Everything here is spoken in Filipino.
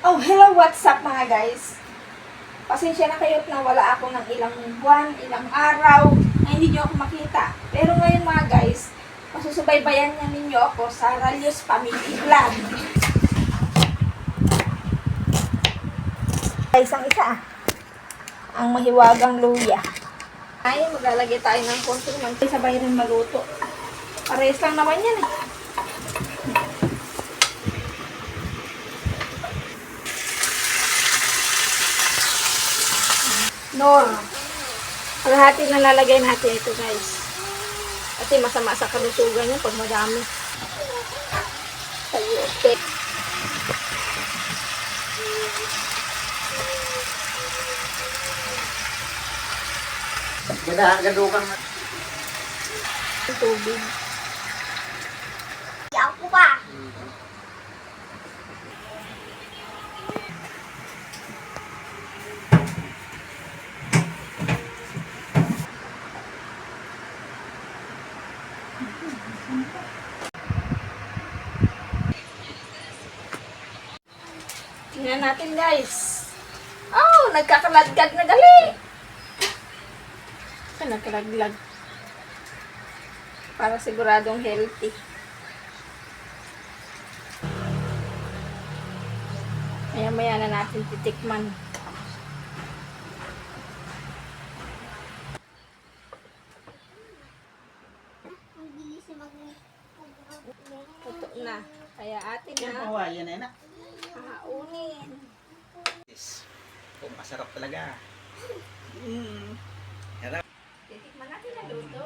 Oh, hello, what's up mga guys? Pasensya na kayo na wala ako ng ilang buwan, ilang araw na hindi nyo ako makita. Pero ngayon mga guys, masusubaybayan niya ninyo ako sa Ralios Family Vlog. Isang isa, ang mahiwagang luya. Ay, maglalagay tayo ng konting mantika, sabay rin maluto. Parehas lang naman yan eh. Nor. Kalahati na lalagay natin ito guys. Kasi masama sa kalusugan yan pag madami. Sayote. Gadadukan na. Tubig. Yaw ko pa. Tingnan natin guys. Oh, nagkakalaglag na gali. Nagkalaglag. Para siguradong healthy. Maya-maya na natin titikman. Tutok na. Kaya atin Yan na Hawaiian na. hahaunin. Oh, masarap talaga. Titikman natin na luto.